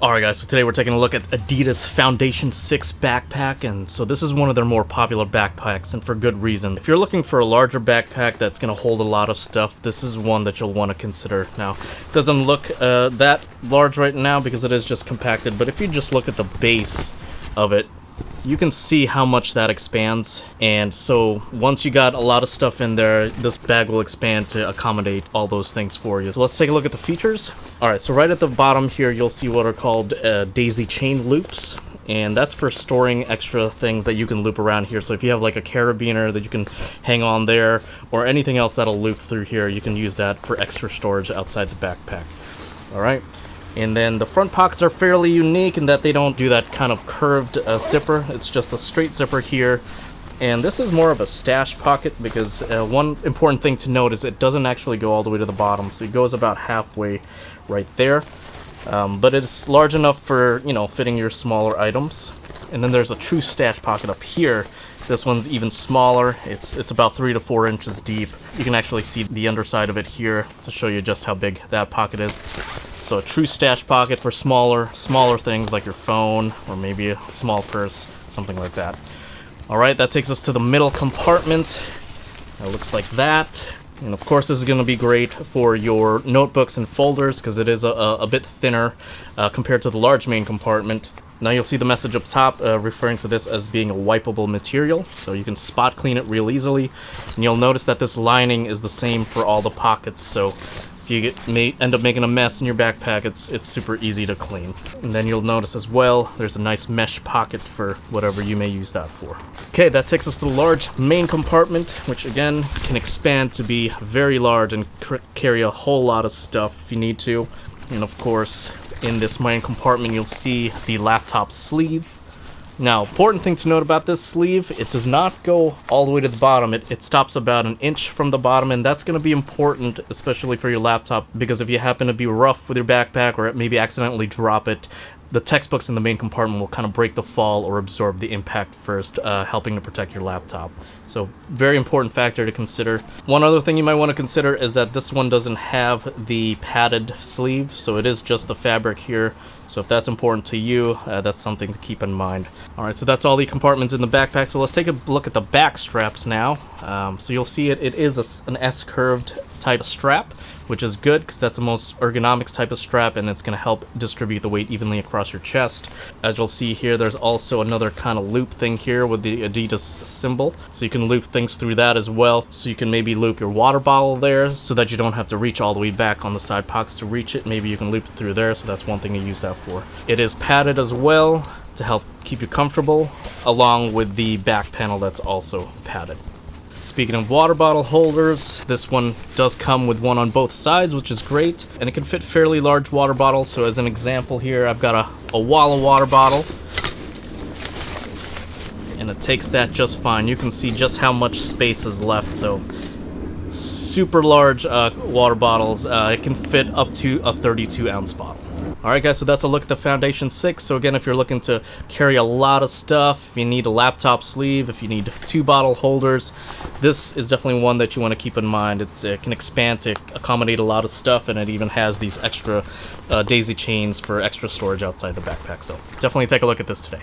Alright guys, so today we're taking a look at Adidas Foundation 6 backpack, and so this is one of their more popular backpacks, and for good reason. If you're looking for a larger backpack that's going to hold a lot of stuff, this is one that you'll want to consider. Now, it doesn't look that large right now because it is just compacted, but if you just look at the base of it, you can see how much that expands, and so once you got a lot of stuff in there, this bag will expand to accommodate all those things for you. So let's take a look at the features. Alright, so right at the bottom here you'll see what are called daisy chain loops, and that's for storing extra things that you can loop around here. So if you have like a carabiner that you can hang on there, or anything else that'll loop through here, you can use that for extra storage outside the backpack. Alright. And then the front pockets are fairly unique in that they don't do that kind of curved zipper. It's just a straight zipper here. And this is more of a stash pocket because one important thing to note is it doesn't actually go all the way to the bottom. So it goes about halfway right there. But it's large enough for, you know, fitting your smaller items. And then there's a true stash pocket up here. This one's even smaller. It's about 3 to 4 inches deep. You can actually see the underside of it here to show you just how big that pocket is. So a true stash pocket for smaller things like your phone or maybe a small purse, something like that. Alright, that takes us to the middle compartment. It looks like that. And of course this is going to be great for your notebooks and folders because it is a bit thinner compared to the large main compartment. Now you'll see the message up top referring to this as being a wipeable material, so you can spot clean it real easily. And you'll notice that this lining is the same for all the pockets, so if you end up making a mess in your backpack, it's super easy to clean. And then you'll notice as well, there's a nice mesh pocket for whatever you may use that for. Okay, that takes us to the large main compartment, which again can expand to be very large and carry a whole lot of stuff if you need to. And of course, in this main compartment, you'll see the laptop sleeve. Now, important thing to note about this sleeve, it does not go all the way to the bottom. It stops about an inch from the bottom, and that's going to be important, especially for your laptop, because if you happen to be rough with your backpack or maybe accidentally drop it, the textbooks in the main compartment will kind of break the fall or absorb the impact first, helping to protect your laptop. So, very important factor to consider. One other thing you might want to consider is that this one doesn't have the padded sleeve, so it is just the fabric here. So if that's important to you, that's something to keep in mind. Alright, so that's all the compartments in the backpack. So let's take a look at the back straps now. So you'll see it is an S-curved type of strap, which is good because that's the most ergonomics type of strap, and it's going to help distribute the weight evenly across your chest. As you'll see here, there's also another kind of loop thing here with the Adidas symbol. So you can loop things through that as well. So you can maybe loop your water bottle there so that you don't have to reach all the way back on the side pockets to reach it. Maybe you can loop it through there, so that's one thing to use that for. It is padded as well to help keep you comfortable, along with the back panel that's also padded. Speaking of water bottle holders, this one does come with one on both sides, which is great, and it can fit fairly large water bottles. So as an example here, I've got a Walla water bottle, and it takes that just fine. You can see just how much space is left, so super large water bottles. It can fit up to a 32-ounce bottle. Alright guys, so that's a look at the Foundation 6. So again, if you're looking to carry a lot of stuff, if you need a laptop sleeve, if you need 2 bottle holders, this is definitely one that you want to keep in mind. It can expand to accommodate a lot of stuff, and it even has these extra daisy chains for extra storage outside the backpack. So definitely take a look at this today.